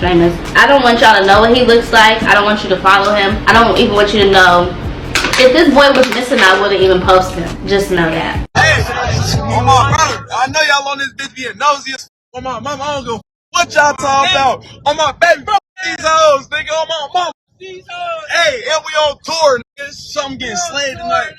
famous. I don't want y'all to know what he looks like. I don't want you to follow him. I don't even want you to know. If this boy was missing, I wouldn't even post him. Just know that. Hey, on my brother, I know y'all on this bitch being nosy. On my mama, I don't go. What y'all talking about? On my baby, bro, these hoes, nigga. On my mama, these hoes. Hey, and we on tour, nigga. Something getting slayed tonight.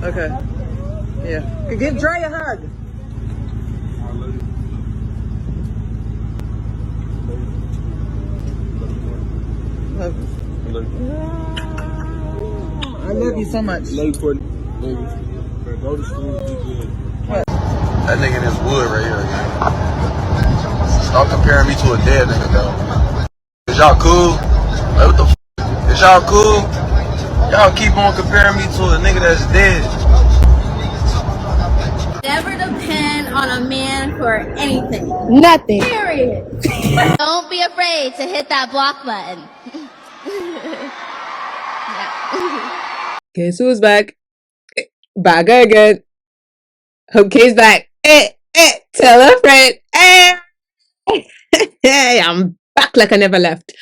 Okay. Yeah. Give Dre a hug. Love you. I love you so much. Love you, Courtney. Love you. Go to school, be good. What? That nigga in this wood right here, man. Stop comparing me to a dead nigga, though. Is y'all cool? Like, what the f? Is y'all cool? Y'all keep on comparing me to a nigga that's dead. Never depend on a man for anything. Nothing. Period. Don't be afraid to hit that block button. Guess who's back? Back again. Hope K's back. Tell a friend. Hey, I'm back like I never left.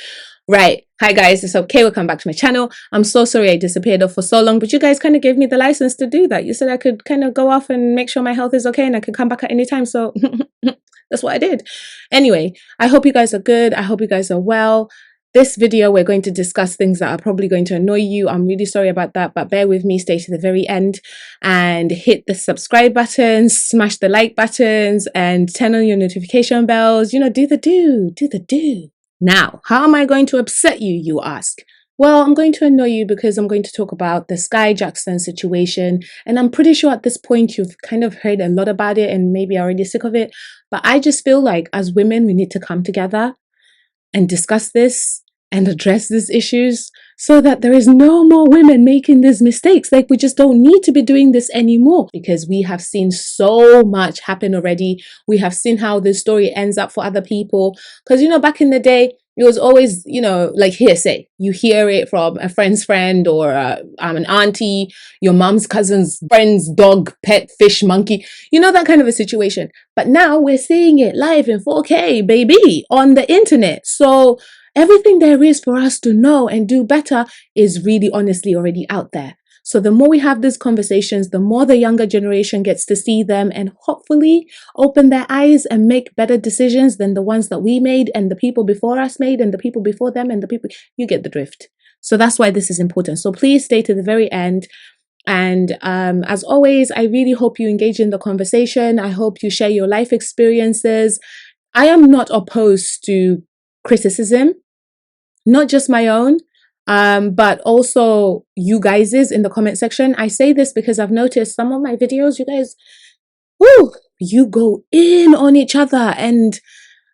Right. Hi guys, it's okay. Welcome back to my channel. I'm so sorry I disappeared off for so long, but you guys kind of gave me the license to do that. You said I could kind of go off and make sure my health is okay and I could come back at any time. So that's what I did. Anyway, I hope you guys are good. I hope you guys are well. This video, we're going to discuss things that are probably going to annoy you. I'm really sorry about that, but bear with me, stay to the very end and hit the subscribe buttons, smash the like buttons and turn on your notification bells. You know, do the do. Now, how am I going to upset you, you ask? Well, I'm going to annoy you because I'm going to talk about the Skai Jackson situation. And I'm pretty sure at this point you've kind of heard a lot about it and maybe are already sick of it. But I just feel like as women, we need to come together and discuss this and address these issues so that there is no more women making these mistakes. Like, we just don't need to be doing this anymore because we have seen so much happen already. We have seen how this story ends up for other people. Because, you know, back in the day, it was always, you know, like hearsay. You hear it from a friend's friend or an auntie, your mom's cousin's friend's dog, pet, fish, monkey, you know, that kind of a situation. But now we're seeing it live in 4K, baby, on the internet. So everything there is for us to know and do better is really honestly already out there. So the more we have these conversations, the more the younger generation gets to see them and hopefully open their eyes and make better decisions than the ones that we made and the people before us made and the people before them and the people, you get the drift. So that's why this is important. So please stay to the very end. And as always, I really hope you engage in the conversation. I hope you share your life experiences. I am not opposed to criticism, not just my own, but also you guys's in the comment section. I say this because I've noticed some of my videos, you guys, whoo, you go in on each other. And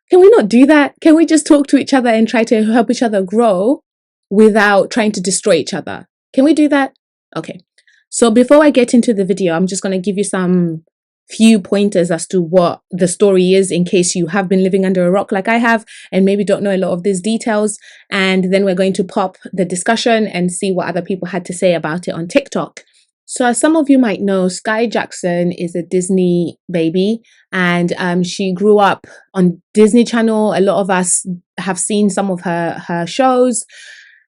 can we not do that? Can we just talk to each other and try to help each other grow without trying to destroy each other? Can we do that? Okay. So before I get into the video, I'm just going to give you some few pointers as to what the story is in case you have been living under a rock like I have and maybe don't know a lot of these details. And then we're going to pop the discussion and see what other people had to say about it on TikTok. So as some of you might know, Skai Jackson is a Disney baby and she grew up on Disney Channel. A lot of us have seen some of her shows.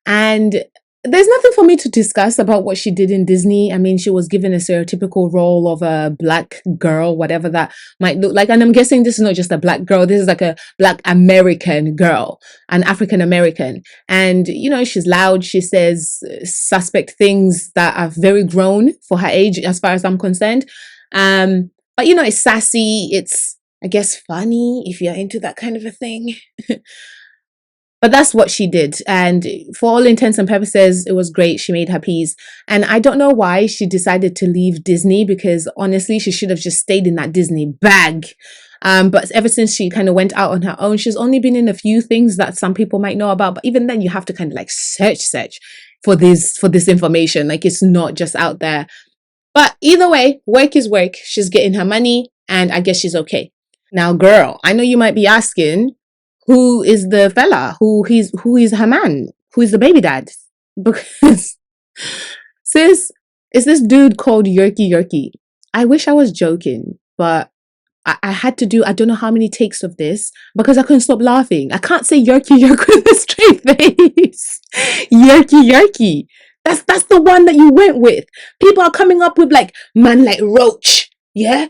And there's nothing for me to discuss about what she did in Disney. I mean, she was given a stereotypical role of a black girl, whatever that might look like. And I'm guessing this is not just a black girl. This is like a black American girl, an African American. And, you know, she's loud. She says suspect things that are very grown for her age, as far as I'm concerned. But, you know, it's sassy. It's, I guess, funny if you're into that kind of a thing. But that's what she did. And for all intents and purposes, it was great. She made her peace. And I don't know why she decided to leave Disney, because honestly, she should have just stayed in that Disney bag. But ever since she kind of went out on her own, she's only been in a few things that some people might know about. But even then, you have to kind of like search for this information. Like, it's not just out there. But either way, work is work. She's getting her money, and I guess she's okay. Now, girl, I know you might be asking, who is the fella? Who is her man? Who is the baby dad? Because, sis, it's this dude called Yerky. I wish I was joking, but I had to do, I don't know how many takes of this because I couldn't stop laughing. I can't say Yerky with a straight face. Yerky. That's the one that you went with. People are coming up with like, man like Roach. Yeah?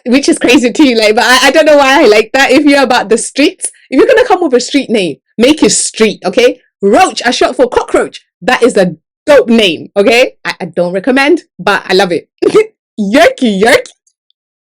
Which is crazy too, like, but I don't know why I like that. If you're about the streets, if you're gonna come with a street name, make it street, okay? Roach, I short for cockroach. That is a dope name, okay? I don't recommend, but I love it. Yerky.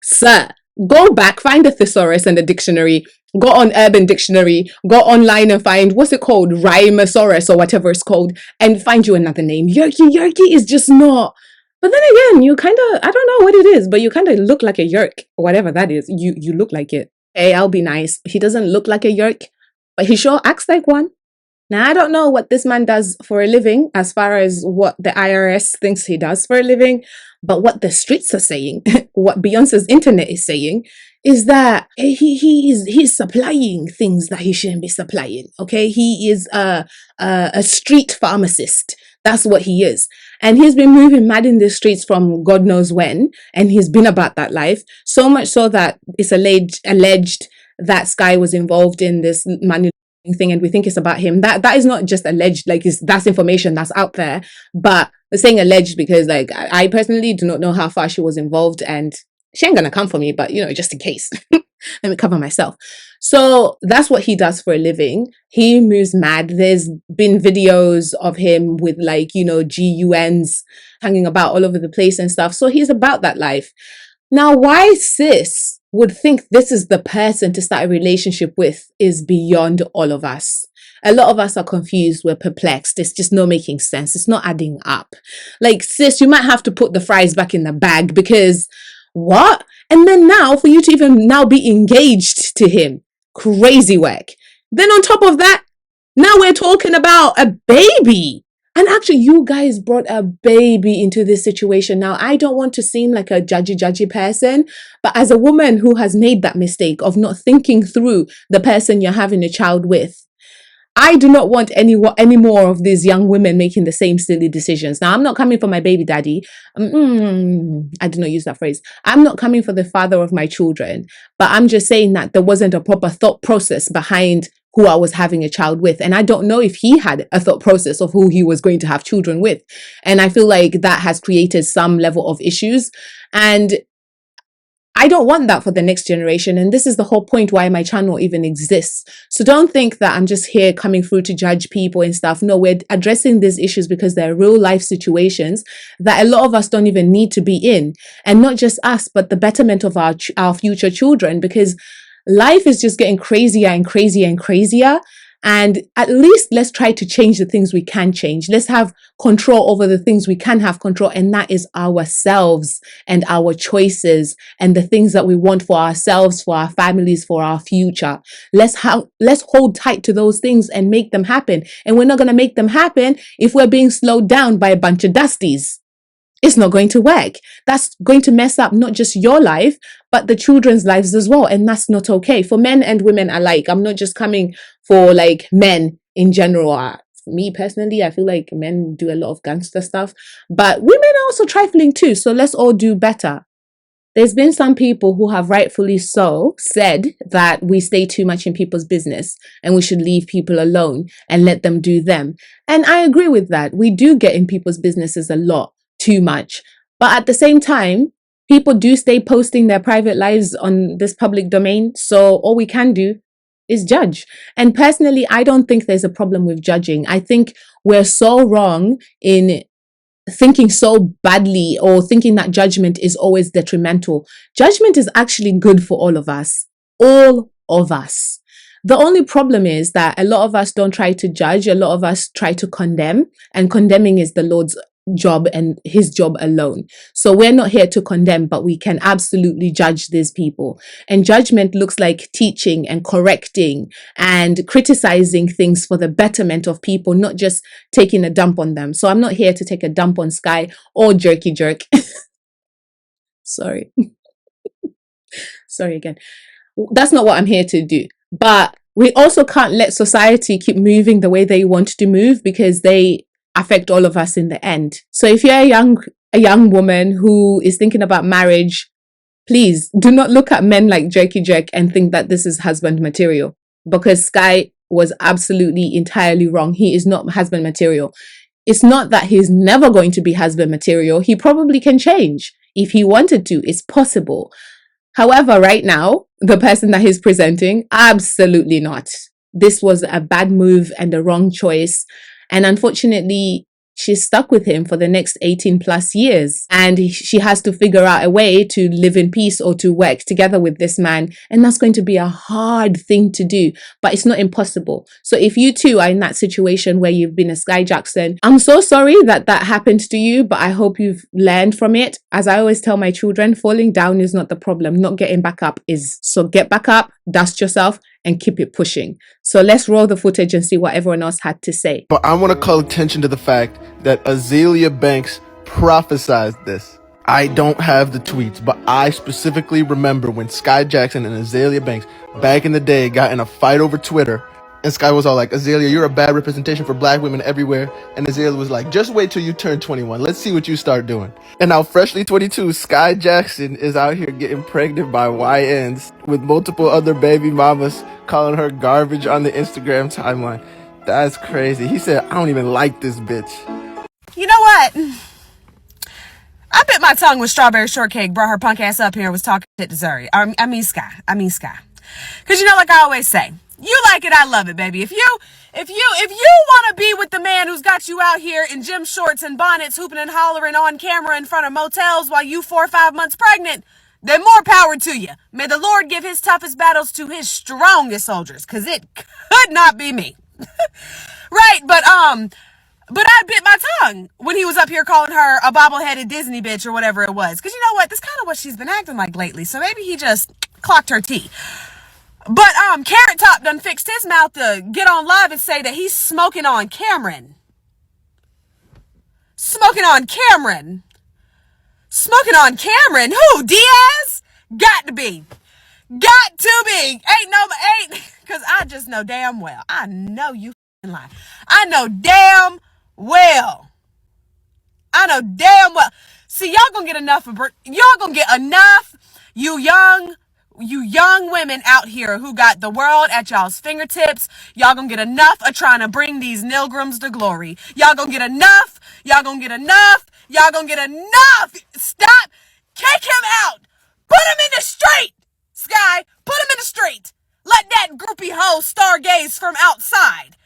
Sir, go back, find the thesaurus and the dictionary, go on Urban Dictionary, go online and find, what's it called? Rhymosaurus or whatever it's called, and find you another name. Yerky is just not. But then again, you kind of, I don't know what it is, but you kind of look like a yerk, or whatever that is. You look like it. Hey, I'll be nice. He doesn't look like a yerk, but he sure acts like one. Now, I don't know what this man does for a living, as far as what the IRS thinks he does for a living, but what the streets are saying, what Beyonce's internet is saying, is that he's supplying things that he shouldn't be supplying. Okay, he is a street pharmacist. That's what he is. And he's been moving mad in the streets from God knows when. And he's been about that life. So much so that it's alleged that Skai was involved in this money thing. And we think it's about him. That is not just alleged. Like, that's information that's out there. But we're saying alleged because, like, I personally do not know how far she was involved. And she ain't gonna come for me. But, you know, just in case. Let me cover myself. So that's what he does for a living. He moves mad. There's been videos of him with, like, you know, GUNs hanging about all over the place and stuff. So he's about that life. Now, why sis would think this is the person to start a relationship with is beyond all of us. A lot of us are confused. We're perplexed. It's just not making sense. It's not adding up. Like, sis, you might have to put the fries back in the bag, because what? And then now, for you to even now be engaged to him, crazy work. Then on top of that, now we're talking about a baby. And actually, you guys brought a baby into this situation. Now, I don't want to seem like a judgy person, but as a woman who has made that mistake of not thinking through the person you're having a child with, I do not want any more of these young women making the same silly decisions. Now, I'm not coming for my baby daddy. I do not use that phrase. I'm not coming for the father of my children, but I'm just saying that there wasn't a proper thought process behind who I was having a child with. And I don't know if he had a thought process of who he was going to have children with. And I feel like that has created some level of issues. And I don't want that for the next generation. And this is the whole point why my channel even exists. So don't think that I'm just here coming through to judge people and stuff. No, we're addressing these issues because they're real life situations that a lot of us don't even need to be in. And not just us, but the betterment of our future children, because life is just getting crazier and crazier and crazier. And at least let's try to change the things we can change. Let's have control over the things we can have control. And that is ourselves and our choices and the things that we want for ourselves, for our families, for our future. Let's hold tight to those things and make them happen. And we're not going to make them happen if we're being slowed down by a bunch of dusties. It's not going to work. That's going to mess up not just your life, but the children's lives as well. And that's not okay for men and women alike. I'm not just coming for like men in general. For me personally, I feel like men do a lot of gangster stuff, but women are also trifling too. So let's all do better. there's been some people who have rightfully so said that we stay too much in people's business and we should leave people alone and let them do them. And I agree with that. We do get in people's businesses a lot, too much. But at the same time, people do stay posting their private lives on this public domain. So all we can do is judge. And personally, I don't think there's a problem with judging. I think we're so wrong in thinking so badly or thinking that judgment is always detrimental. Judgment is actually good for all of us. All of us. The only problem is that a lot of us don't try to judge. A lot of us try to condemn, and condemning is the Lord's job and his job alone. So we're not here to condemn, but we can absolutely judge these people. And judgment looks like teaching and correcting and criticizing things for the betterment of people, not just taking a dump on them. So I'm not here to take a dump on Skai or Jerky Jerk. Sorry. Sorry again. That's not what I'm here to do. But we also can't let society keep moving the way they want to move, because they affect all of us in the end. So if you're a young woman who is thinking about marriage, please do not look at men like Jerky Jerk and think that this is husband material, because Skai was absolutely entirely wrong. He is not husband material. It's not that he's never going to be husband material. He probably can change if he wanted to. It's possible. However, right now, the person that he's presenting, absolutely not. This was a bad move and a wrong choice. And unfortunately, she's stuck with him for the next 18 plus years. And she has to figure out a way to live in peace or to work together with this man. And that's going to be a hard thing to do, but it's not impossible. So if you too are in that situation where you've been a Skai Jackson, I'm so sorry that that happened to you, but I hope you've learned from it. As I always tell my children, falling down is not the problem. Not getting back up is. So get back up, dust yourself, and keep it pushing. So let's roll the footage and see what everyone else had to say. But I want to call attention to the fact that Azealia Banks prophesized this. I don't have the tweets, but I specifically remember when Skai Jackson and Azealia Banks back in the day got in a fight over Twitter. And Skai was all like, Azealia, you're a bad representation for black women everywhere. And Azealia was like, just wait till you turn 21. Let's see what you start doing. And now, freshly 22, Skai Jackson is out here getting pregnant by YNs with multiple other baby mamas calling her garbage on the Instagram timeline. That's crazy. He said, I don't even like this bitch. You know what? I bit my tongue when Strawberry Shortcake brought her punk ass up here and was talking shit to Zuri. I mean Skai. Because you know, like I always say, you like it, I love it, baby. If you want to be with the man who's got you out here in gym shorts and bonnets, hooping and hollering on camera in front of motels while you 4 or 5 months pregnant, then more power to you. May the Lord give his toughest battles to his strongest soldiers, because it could not be me. Right, but I bit my tongue when he was up here calling her a bobble-headed Disney bitch or whatever it was. Because you know what? That's kind of what she's been acting like lately. So maybe he just clocked her tea. But Carrot Top done fixed his mouth to get on live and say that he's smoking on Cameron. Smoking on Cameron? Who? Diaz? Got to be. Ain't. Because I just know damn well. I know you lie. I know damn well. See, y'all gonna get enough you young women out here who got the world at y'all's fingertips. Y'all gonna get enough of trying to bring these Nilgrams to glory. Y'all gonna get enough. Stop. Kick him out. Put him in the street. Skai, put him in the street. Let that groupie hoe stargaze from outside.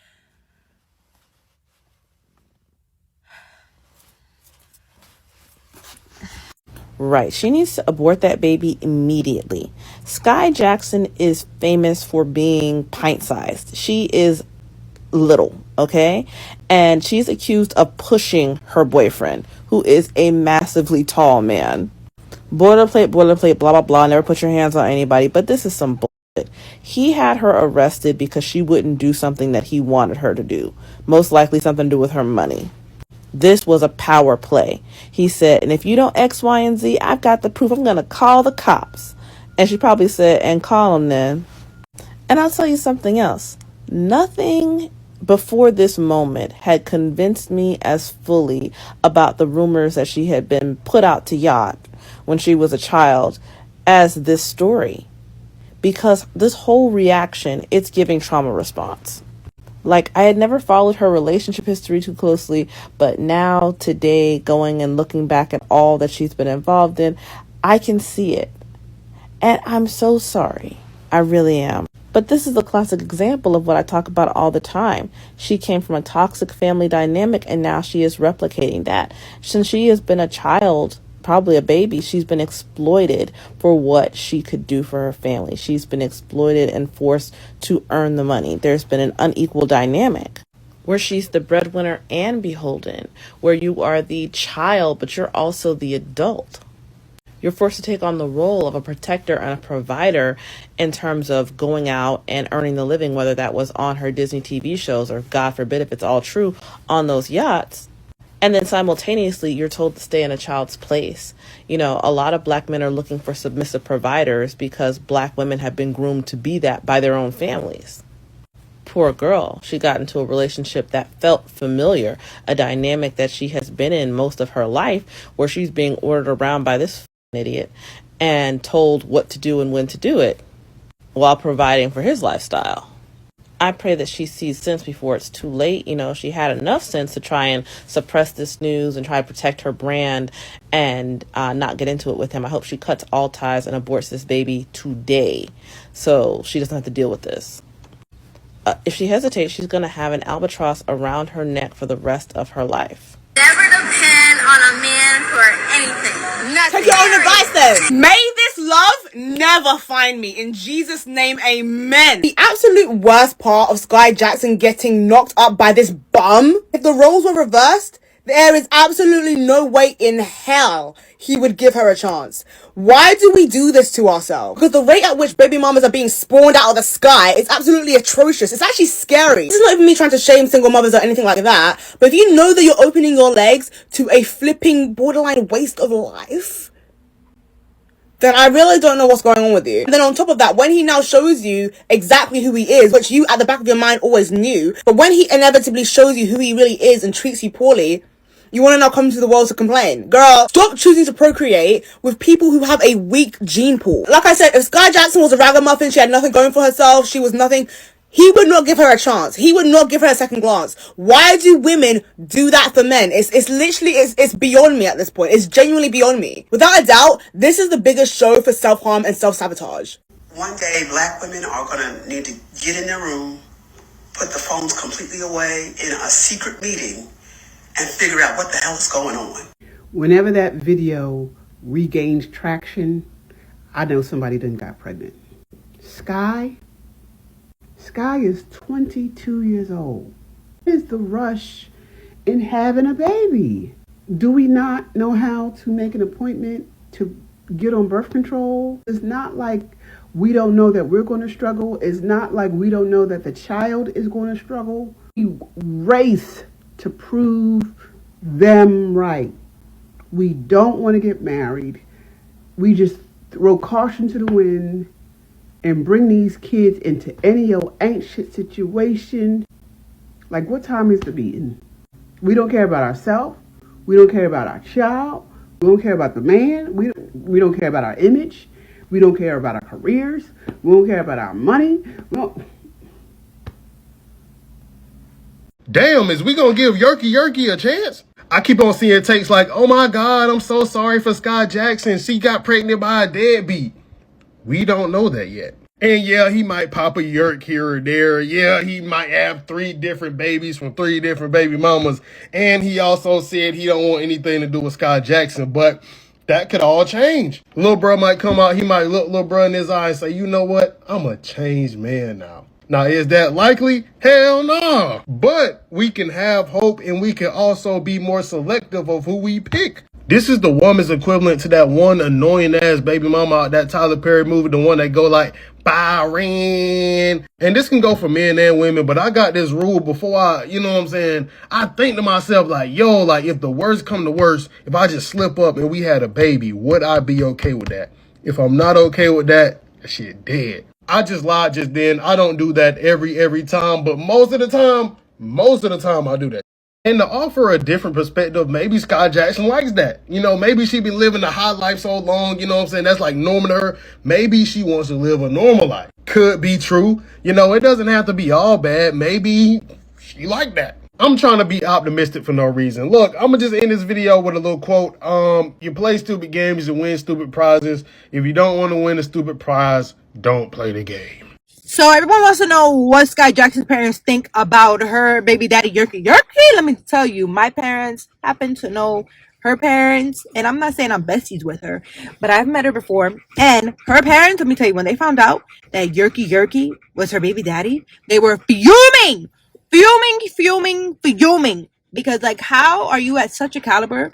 Right. She needs to abort that baby immediately. Skai Jackson is famous for being pint-sized. She is little, okay? And she's accused of pushing her boyfriend, who is a massively tall man. Boilerplate, blah, blah, blah. Never put your hands on anybody. But this is some bullshit. He had her arrested because she wouldn't do something that he wanted her to do. Most likely something to do with her money. This was a power play. He said, and if you don't X, Y, and Z, I've got the proof. I'm going to call the cops. And she probably said, and call them then. And I'll tell you something else. Nothing before this moment had convinced me as fully about the rumors that she had been put out to yacht when she was a child as this story. Because this whole reaction, it's giving trauma response. Like, I had never followed her relationship history too closely, but now, today, going and looking back at all that she's been involved in, I can see it. And I'm so sorry. I really am. But this is a classic example of what I talk about all the time. She came from a toxic family dynamic, and now she is replicating that. Since she has been a child, probably a baby, she's been exploited for what she could do for her family. She's been exploited and forced to earn the money. There's been an unequal dynamic where she's the breadwinner and beholden, where you are the child, but you're also the adult. You're forced to take on the role of a protector and a provider in terms of going out and earning the living, whether that was on her Disney TV shows or, God forbid, if it's all true, on those yachts. And then simultaneously, you're told to stay in a child's place. You know, a lot of black men are looking for submissive providers because black women have been groomed to be that by their own families. Poor girl. She got into a relationship that felt familiar, a dynamic that she has been in most of her life, where she's being ordered around by this idiot and told what to do and when to do it while providing for his lifestyle. I pray that she sees sense before it's too late. You know, she had enough sense to try and suppress this news and try to protect her brand and not get into it with him. I hope she cuts all ties and aborts this baby today so she doesn't have to deal with this. If she hesitates, she's going to have an albatross around her neck for the rest of her life. Never depend on a man for anything. Take your own advice then. May this love never find me. In Jesus' name, amen. The absolute worst part of Skai Jackson getting knocked up by this bum, if the roles were reversed, there is absolutely no way in hell he would give her a chance. Why do we do this to ourselves? Because the rate at which baby mamas are being spawned out of the sky is absolutely atrocious. It's actually scary. This is not even me trying to shame single mothers or anything like that. But if you know that you're opening your legs to a flipping borderline waste of life, then I really don't know what's going on with you. And then on top of that, when he now shows you exactly who he is, which you at the back of your mind always knew, but when he inevitably shows you who he really is and treats you poorly, you want to now come to the world to complain. Girl, stop choosing to procreate with people who have a weak gene pool. Like I said, if Skai Jackson was a ragamuffin, she had nothing going for herself, she was nothing, he would not give her a chance. He would not give her a second glance. Why do women do that for men? It's literally, it's beyond me at this point. It's genuinely beyond me. Without a doubt, this is the biggest show for self-harm and self-sabotage. One day, black women are going to need to get in their room, put the phones completely away in a secret meeting, and figure out what the hell is going on. Whenever that video regains traction, I know somebody done got pregnant. Skai is 22 years old. What is the rush in having a baby? Do we not know how to make an appointment to get on birth control? It's not like we don't know that we're going to struggle. It's not like we don't know that the child is going to struggle. We race to prove them right. We don't want to get married. We just throw caution to the wind and bring these kids into any old anxious situation. Like, what time is the meeting? We don't care about ourselves. We don't care about our child. We don't care about the man. We don't care about our image. We don't care about our careers. We don't care about our money. Damn, is we gonna give Yerky a chance? I keep on seeing takes like, oh my God, I'm so sorry for Skai Jackson. She got pregnant by a deadbeat. We don't know that yet. And yeah, he might pop a yerk here or there. Yeah, he might have 3 different babies from 3 different baby mamas. And he also said he don't want anything to do with Skai Jackson, but that could all change. Little bro might come out, he might look little bro in his eye and say, you know what? I'm a changed man now. Now, is that likely? Hell no. But we can have hope, and we can also be more selective of who we pick. This is the woman's equivalent to that one annoying ass baby mama out that Tyler Perry movie, the one that go like, Byron. And this can go for men and women, but I got this rule before I, you know what I'm saying? I think to myself like, yo, like if the worst come to worst, if I just slip up and we had a baby, would I be okay with that? If I'm not okay with that, that shit dead. I just lied just then. I don't do that every time, but most of the time I do that. And to offer a different perspective, maybe Skai Jackson likes that. You know, maybe she been living a high life so long, you know what I'm saying? That's like norming her. Maybe she wants to live a normal life. Could be true. You know, it doesn't have to be all bad. Maybe she like that. I'm trying to be optimistic for no reason. Look, I'm going to just end this video with a little quote. You play stupid games and win stupid prizes. If you don't want to win a stupid prize, don't play the game. So everyone wants to know what Skai Jackson's parents think about her baby daddy Yerky. Let me tell you, my parents happen to know her parents, and I'm not saying I'm besties with her, but I've met her before. And her parents, let me tell you, when they found out that Yerky was her baby daddy, they were fuming. Because, like, how are you at such a caliber,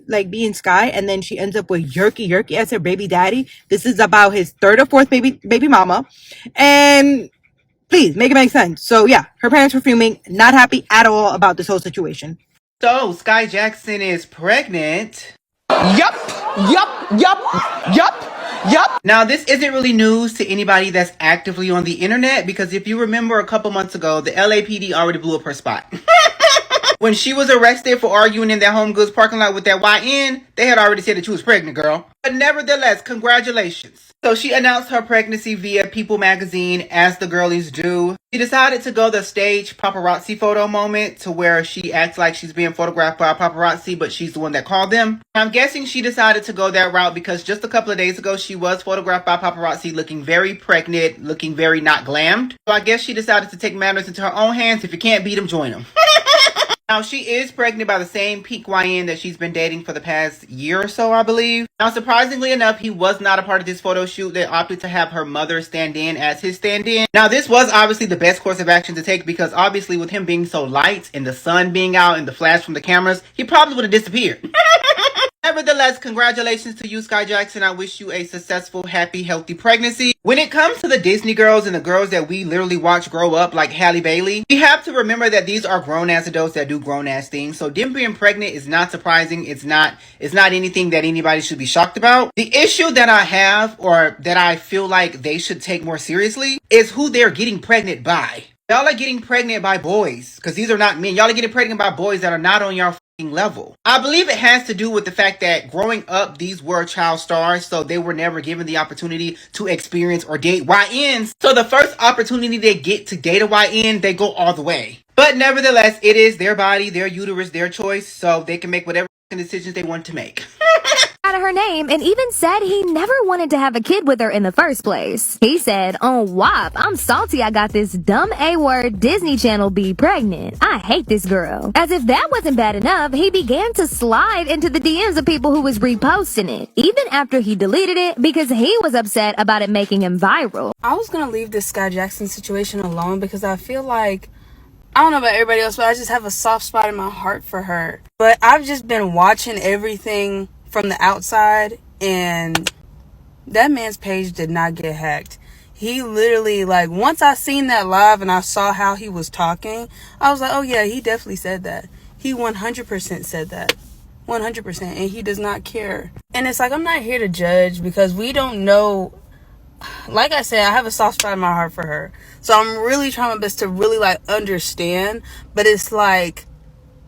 like being Skai, and then she ends up with Yerky as her baby daddy? This is about his third or fourth baby mama, and please make it make sense. So yeah, her parents were fuming, not happy at all about this whole situation. So Skai Jackson is pregnant. Yup. Now, this isn't really news to anybody that's actively on the internet, because if you remember a couple months ago, the LAPD already blew up her spot. When she was arrested for arguing in that Home Goods parking lot with that YN, they had already said that she was pregnant, girl. But nevertheless, congratulations. So she announced her pregnancy via People magazine, as the girlies do. She decided to go the stage paparazzi photo moment, to where she acts like she's being photographed by a paparazzi, but she's the one that called them. I'm guessing she decided to go that route because just a couple of days ago, she was photographed by paparazzi looking very pregnant, looking very not glammed. So I guess she decided to take matters into her own hands. If you can't beat them, join them. Now, she is pregnant by the same peak YN that she's been dating for the past year or so, I believe. Now, surprisingly enough, he was not a part of this photo shoot. They opted to have her mother stand in as his stand-in. Now, this was obviously the best course of action to take, because obviously with him being so light and the sun being out and the flash from the cameras, he probably would have disappeared. Nevertheless, congratulations to you, Skai Jackson. I wish you a successful, happy, healthy pregnancy. When it comes to the Disney girls and the girls that we literally watch grow up, like Halle Bailey, we have to remember that these are grown-ass adults that do grown-ass things. So them being pregnant is not surprising. It's not anything that anybody should be shocked about. The issue that I have, or that I feel like they should take more seriously, is who they're getting pregnant by. Y'all are getting pregnant by boys, because these are not men. Y'all are getting pregnant by boys that are not on your level. I believe it has to do with the fact that growing up, these were child stars, so they were never given the opportunity to experience or date YNs. So the first opportunity they get to date a YN, they go all the way. But nevertheless, it is their body, their uterus, their choice, so they can make whatever decisions they want to make. Out of her name, and even said he never wanted to have a kid with her in the first place. He said, on WAP, I'm salty I got this dumb A-word Disney Channel B pregnant. I hate this girl. As if that wasn't bad enough, he began to slide into the DMs of people who was reposting it, even after he deleted it because he was upset about it making him viral. I was gonna leave this Skai Jackson situation alone because I feel like, I don't know about everybody else, but I just have a soft spot in my heart for her. But I've just been watching everything from the outside, and that man's page did not get hacked. He literally, like, once I seen that live and I saw how he was talking, I was like, oh yeah, he definitely said that. He 100% said that. 100%. And he does not care. And it's like, I'm not here to judge because we don't know. Like I said, I have a soft spot in my heart for her. So I'm really trying my best to really, like, understand. But it's like,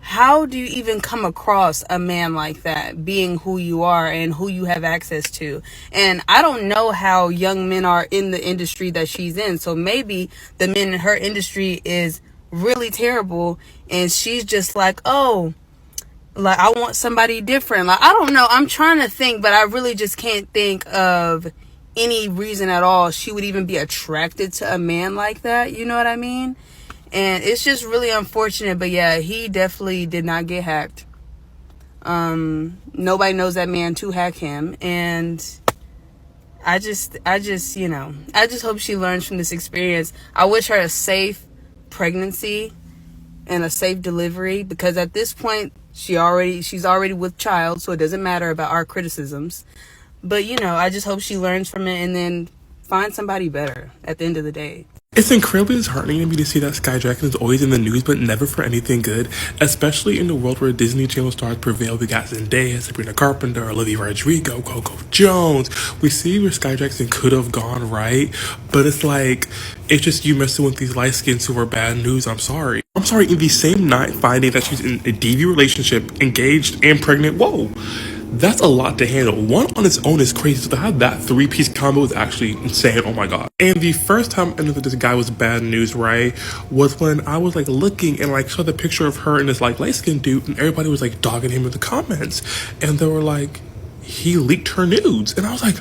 how do you even come across a man like that, being who you are and who you have access to? And I don't know how young men are in the industry that she's in. So maybe the men in her industry is really terrible. And she's just like, oh, like, I want somebody different. Like, I don't know. I'm trying to think, but I really just can't think of any reason at all she would even be attracted to a man like that. You know what I mean? And it's just really unfortunate. But yeah, he definitely did not get hacked. Nobody knows that man to hack him. And I just, you know, I just hope she learns from this experience. I wish her a safe pregnancy and a safe delivery, because at this point, she's already with child, so it doesn't matter about our criticisms. But, you know, I just hope she learns from it and then find somebody better at the end of the day. It's incredibly disheartening to me to see that Skai Jackson is always in the news, but never for anything good, especially in the world where Disney Channel stars prevail. We got Zendaya, Sabrina Carpenter, Olivia Rodrigo, Coco Jones. We see where Skai Jackson could have gone right, but it's like, it's just you messing with these light skins who are bad news. I'm sorry. I'm sorry, in the same night, finding that she's in a DV relationship, engaged and pregnant. Whoa, that's a lot to handle. One on its own is crazy. So to have that three-piece combo is actually insane. Oh my god. And the first time I knew that this guy was bad news, right, was when I was like looking and like saw the picture of her and this like light-skinned dude, and everybody was like dogging him in the comments, and they were like, he leaked her nudes, and I was like.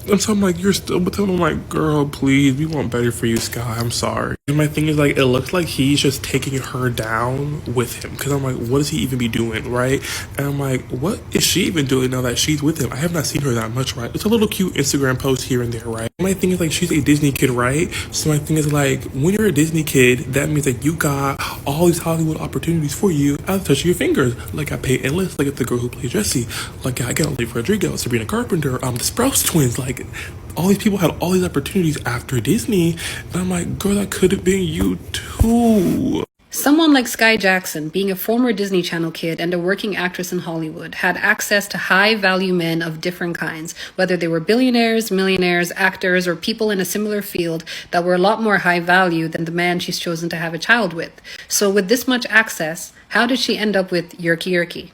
And so I'm like, you're still with him? I'm like, girl, please, we want better for you, Skai. I'm sorry. And my thing is like, it looks like he's just taking her down with him. Because I'm like, what does he even be doing, right? And I'm like, what is she even doing now that she's with him? I have not seen her that much, right? It's a little cute Instagram post here and there, right? My thing is like, she's a Disney kid, right? So my thing is like, when you're a Disney kid, that means that you got all these Hollywood opportunities for you at the touch of your fingers. Like I pay A-list, like the girl who played Jessie. Like I got Olivia Rodrigo, Sabrina Carpenter, the Sprouse twins, like all these people had all these opportunities after Disney, and I'm like, girl, that could have been you too. Someone like Skai Jackson, being a former Disney Channel kid and a working actress in Hollywood, had access to high-value men of different kinds, whether they were billionaires, millionaires, actors, or people in a similar field that were a lot more high-value than the man she's chosen to have a child with. So with this much access, how did she end up with Yerky Yerky?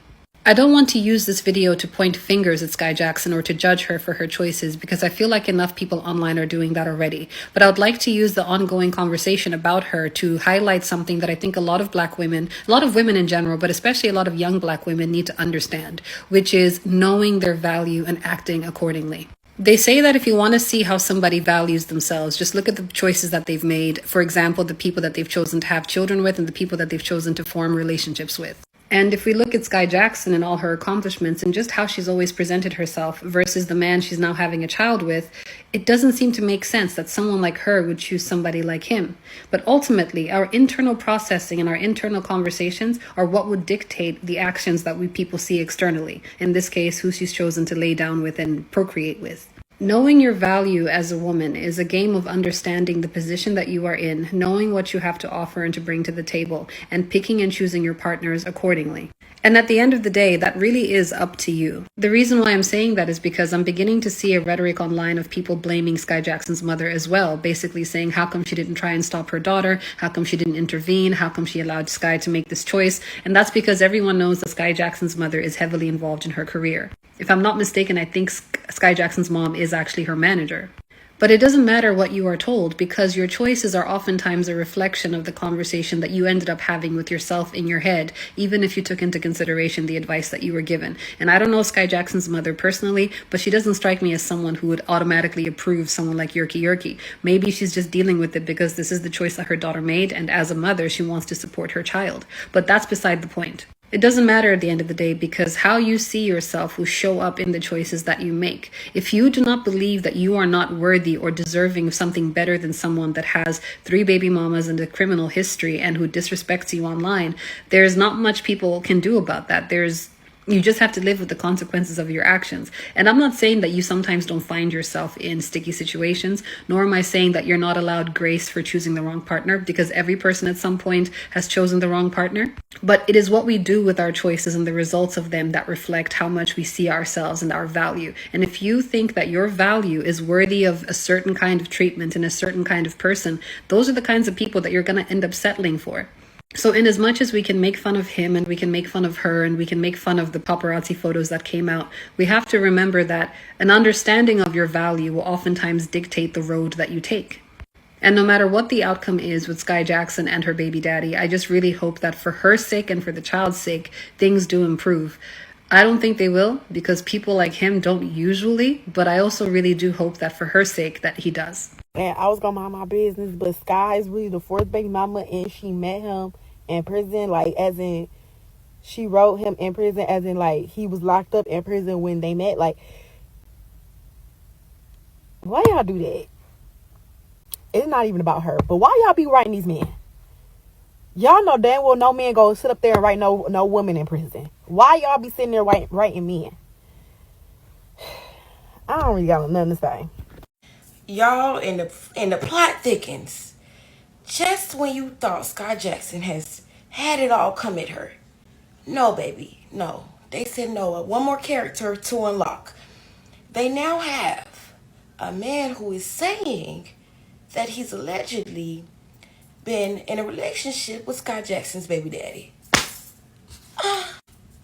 I don't want to use this video to point fingers at Skai Jackson or to judge her for her choices, because I feel like enough people online are doing that already. But I would like to use the ongoing conversation about her to highlight something that I think a lot of black women, a lot of women in general, but especially a lot of young black women need to understand, which is knowing their value and acting accordingly. They say that if you want to see how somebody values themselves, just look at the choices that they've made. For example, the people that they've chosen to have children with and the people that they've chosen to form relationships with. And if we look at Skai Jackson and all her accomplishments and just how she's always presented herself versus the man she's now having a child with, it doesn't seem to make sense that someone like her would choose somebody like him. But ultimately, our internal processing and our internal conversations are what would dictate the actions that we people see externally. In this case, who she's chosen to lay down with and procreate with. Knowing your value as a woman is a game of understanding the position that you are in, knowing what you have to offer and to bring to the table, and picking and choosing your partners accordingly. And at the end of the day, that really is up to you. The reason why I'm saying that is because I'm beginning to see a rhetoric online of people blaming Skai Jackson's mother as well, basically saying how come she didn't try and stop her daughter, how come she didn't intervene, how come she allowed Skai to make this choice, and that's because everyone knows that Skai Jackson's mother is heavily involved in her career. If I'm not mistaken, I think Skai Jackson's mom is actually her manager. But it doesn't matter what you are told, because your choices are oftentimes a reflection of the conversation that you ended up having with yourself in your head, even if you took into consideration the advice that you were given. And I don't know Skai Jackson's mother personally, but she doesn't strike me as someone who would automatically approve someone like Yerky Yerky. Maybe she's just dealing with it because this is the choice that her daughter made, and as a mother, she wants to support her child. But that's beside the point. It doesn't matter at the end of the day, because how you see yourself will show up in the choices that you make. If you do not believe that you are not worthy or deserving of something better than someone that has 3 baby mamas and a criminal history and who disrespects you online, there's not much people can do about that. You just have to live with the consequences of your actions. And I'm not saying that you sometimes don't find yourself in sticky situations, nor am I saying that you're not allowed grace for choosing the wrong partner, because every person at some point has chosen the wrong partner. But it is what we do with our choices and the results of them that reflect how much we see ourselves and our value. And if you think that your value is worthy of a certain kind of treatment and a certain kind of person, those are the kinds of people that you're going to end up settling for. So in as much as we can make fun of him and we can make fun of her and we can make fun of the paparazzi photos that came out, we have to remember that an understanding of your value will oftentimes dictate the road that you take. And no matter what the outcome is with Skai Jackson and her baby daddy, I just really hope that for her sake and for the child's sake, things do improve. I don't think they will, because people like him don't usually, but I also really do hope that for her sake that he does. And I was gonna mind my business, but Skai is really the 4th baby mama, and she met him in prison, like as in she wrote him in prison, as in like he was locked up in prison when they met. Like, why y'all do that? It's not even about her, but why y'all be writing these men? Y'all know damn well no man go sit up there and write no woman in prison. Why y'all be sitting there writing men? I don't really got nothing to say. Y'all, and the plot thickens. Just when you thought Skai Jackson has had it all come at her. No, baby, no. They said no. One more character to unlock. They now have a man who is saying that he's allegedly been in a relationship with Skai Jackson's baby daddy.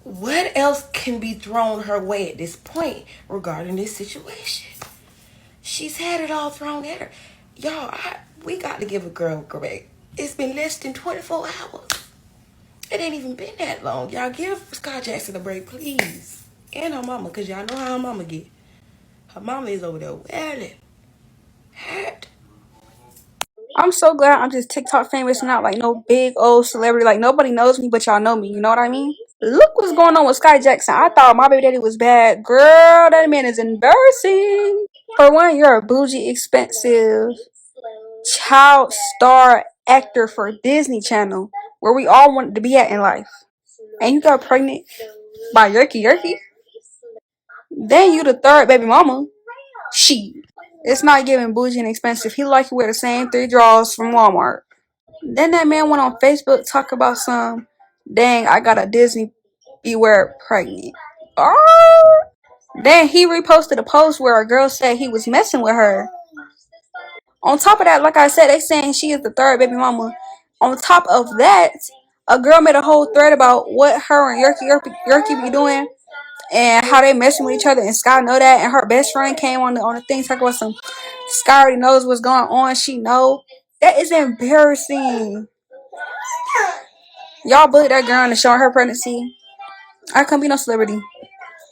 What else can be thrown her way at this point regarding this situation? She's had it all thrown at her. Y'all, we got to give a girl a break. It's been less than 24 hours. It ain't even been that long. Y'all give Skai Jackson a break, please. And her mama, because y'all know how her mama get. Her mama is over there wailing. Hurt. I'm so glad I'm just TikTok famous, not like no big old celebrity. Like nobody knows me, but y'all know me. You know what I mean? Look what's going on with Skai Jackson. I thought my baby daddy was bad. Girl, that man is embarrassing. For one, you're a bougie, expensive child star actor for Disney Channel, where we all wanted to be at in life. And you got pregnant by Yerky Yerky. Then you the third baby mama. She. It's not giving bougie and expensive. He like to wear the same 3 drawers from Walmart. Then that man went on Facebook talk about some, dang, I got a Disney Beware pregnant. Oh. Then he reposted a post where a girl said he was messing with her. On top of that, like I said, they saying she is the third baby mama. On top of that, a girl made a whole thread about what her and Yerky be doing and how they messing with each other, and Skai know that, and her best friend came on the thing talking about some Skai already knows what's going on. She know. That is embarrassing. Y'all bullied that girl into showing her pregnancy. I couldn't be no celebrity.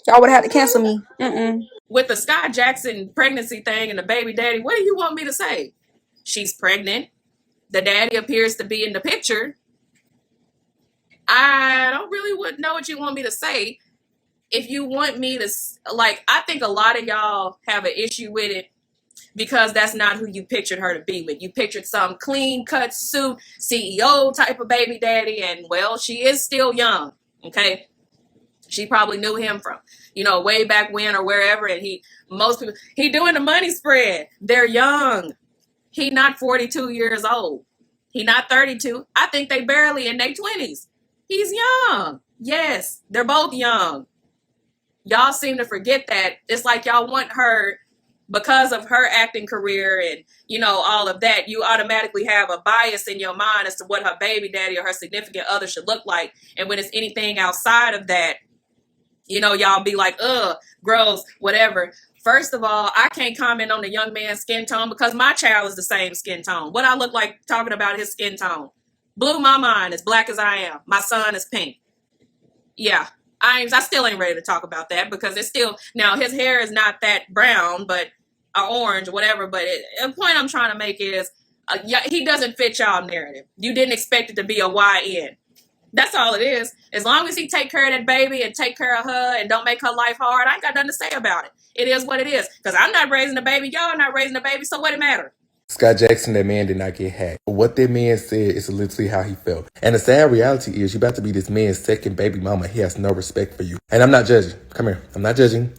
Y'all would have had to cancel me. With the Skai Jackson pregnancy thing and the baby daddy, what do you want me to say? She's pregnant. The daddy appears to be in the picture. I don't really know what you want me to say. If you want me to, like, I think a lot of y'all have an issue with it because that's not who you pictured her to be with. You pictured some clean-cut suit, CEO type of baby daddy, and, well, she is still young, okay? She probably knew him from, way back when or wherever, and most people, he doing the money spread. They're young. He not 42 years old. He not 32. I think they barely in their 20s. He's young. Yes, they're both young. Y'all seem to forget that. It's like y'all want her, because of her acting career and, all of that, you automatically have a bias in your mind as to what her baby daddy or her significant other should look like. And when it's anything outside of that, y'all be like, ugh, gross, whatever. First of all, I can't comment on the young man's skin tone because my child is the same skin tone. What I look like talking about his skin tone blew my mind, as black as I am. My son is pink. Yeah. I still ain't ready to talk about that because it's still, now his hair is not that brown, but orange, whatever. But the point I'm trying to make is he doesn't fit y'all narrative. You didn't expect it to be a YN. That's all it is. As long as he take care of that baby and take care of her and don't make her life hard, I ain't got nothing to say about it. It is what it is. Because I'm not raising a baby. Y'all not raising a baby. So what it matter? Skai Jackson, that man did not get hacked. What that man said is literally how he felt. And the sad reality is you're about to be this man's second baby mama. He has no respect for you. And I'm not judging. Come here. I'm not judging.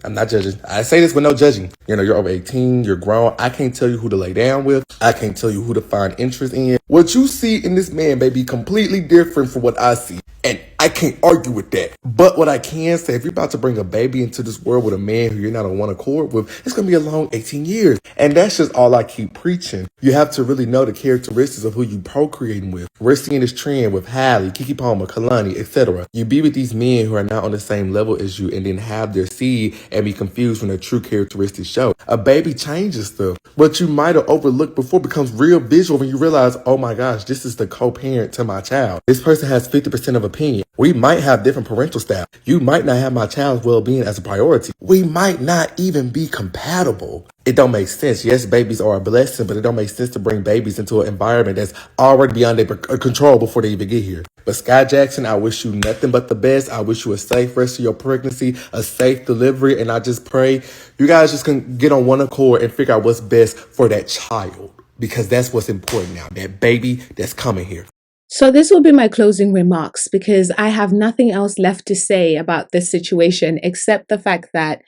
I say this with no judging. You're over 18. You're grown. I can't tell you who to lay down with. I can't tell you who to find interest in. What you see in this man may be completely different from what I see. And I can't argue with that. But what I can say, if you're about to bring a baby into this world with a man who you're not on one accord with, it's going to be a long 18 years. And that's just all I keep preaching. You have to really know the characteristics of who you procreating with. We're seeing this trend with Halle, Keke Palmer, Kalani, etc. You be with these men who are not on the same level as you and then have their seed and be confused when their true characteristics show. A baby changes stuff. What you might have overlooked before becomes real visual when you realize, oh my gosh, this is the co-parent to my child. This person has 50% of opinion. We might have different parental style. You might not have my child's well-being as a priority. We might not even be compatible. It don't make sense. Yes, babies are a blessing, but it don't make sense to bring babies into an environment that's already beyond their control before they even get here. But Skai Jackson, I wish you nothing but the best. I wish you a safe rest of your pregnancy, a safe delivery, and I just pray you guys just can get on one accord and figure out what's best for that child, because that's what's important now, that baby that's coming here. So this will be my closing remarks because I have nothing else left to say about this situation except the fact that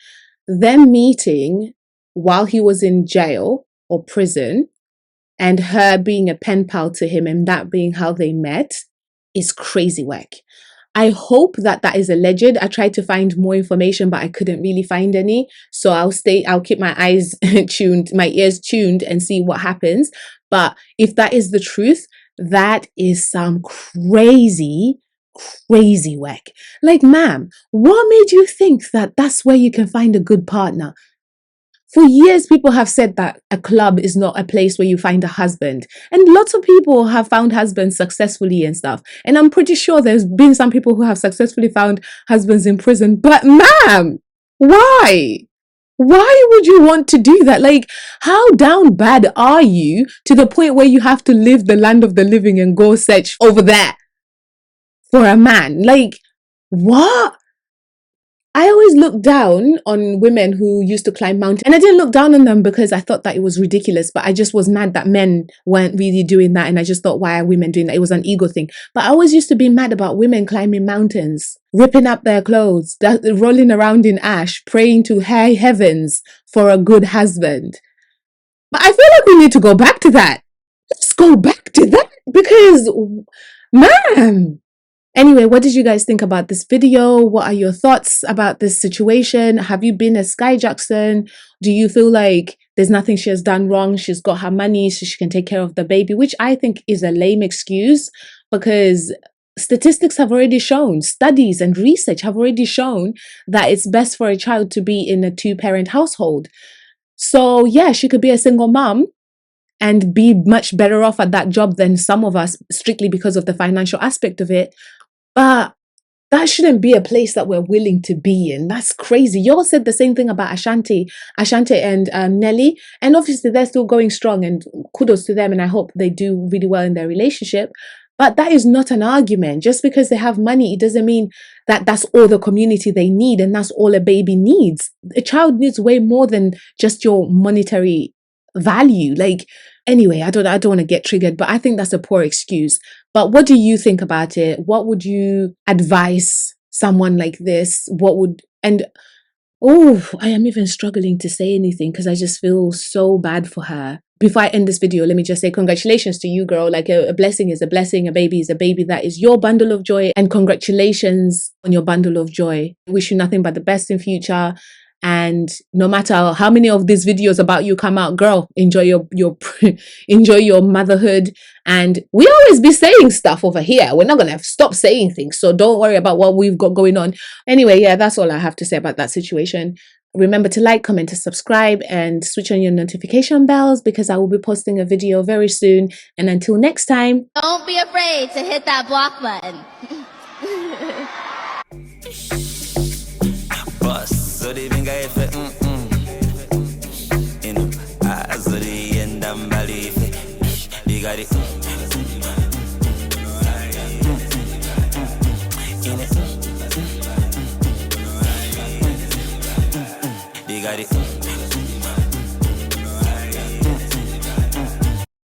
them meeting while he was in jail or prison and her being a pen pal to him and that being how they met is crazy whack. I hope that that is alleged. I tried to find more information, but I couldn't really find any. So I'll keep my eyes tuned, my ears tuned and see what happens. But if that is the truth, That is some crazy work. Like, ma'am, what made you think that that's where you can find a good partner? For years, people have said that a club is not a place where you find a husband. And lots of people have found husbands successfully and stuff. And I'm pretty sure there's been some people who have successfully found husbands in prison. But ma'am, why? Why would you want to do that? Like, how down bad are you to the point where you have to leave the land of the living and go search over there for a man? Like, what? I always looked down on women who used to climb mountains. And I didn't look down on them because I thought that it was ridiculous, but I just was mad that men weren't really doing that. And I just thought, why are women doing that? It was an ego thing. But I always used to be mad about women climbing mountains, ripping up their clothes, rolling around in ash, praying to high heavens for a good husband. But I feel like we need to go back to that. Let's go back to that because, man. Anyway, what did you guys think about this video? What are your thoughts about this situation? Have you been a Skai Jackson? Do you feel like there's nothing she has done wrong? She's got her money so she can take care of the baby, which I think is a lame excuse because statistics have already shown, studies and research have already shown that it's best for a child to be in a two-parent household. So yeah, she could be a single mom and be much better off at that job than some of us strictly because of the financial aspect of it. But that shouldn't be a place that we're willing to be in. That's crazy. Y'all said the same thing about Ashanti and Nelly. And obviously they're still going strong and kudos to them. And I hope they do really well in their relationship. But that is not an argument. Just because they have money, it doesn't mean that that's all the community they need and that's all a baby needs. A child needs way more than just your monetary value. Like, anyway, I don't want to get triggered, but I think that's a poor excuse. But what do you think about it? What would you advise someone like this? I am even struggling to say anything because I just feel so bad for her. Before I end this video, let me just say congratulations to you, girl. Like a blessing is a blessing. A baby is a baby. That is your bundle of joy. And congratulations on your bundle of joy. I wish you nothing but the best in future. And no matter how many of these videos about you come out, girl, enjoy your enjoy your motherhood. And we always be saying stuff over here. We're not gonna stop saying things, so don't worry about what we've got going on. Anyway, yeah, that's all I have to say about that situation. Remember to like, comment, and subscribe, and switch on your notification bells because I will be posting a video very soon. And until next time, Don't be afraid to hit that block button. So they think I fit, you know, so they end up believe they got it, they got it.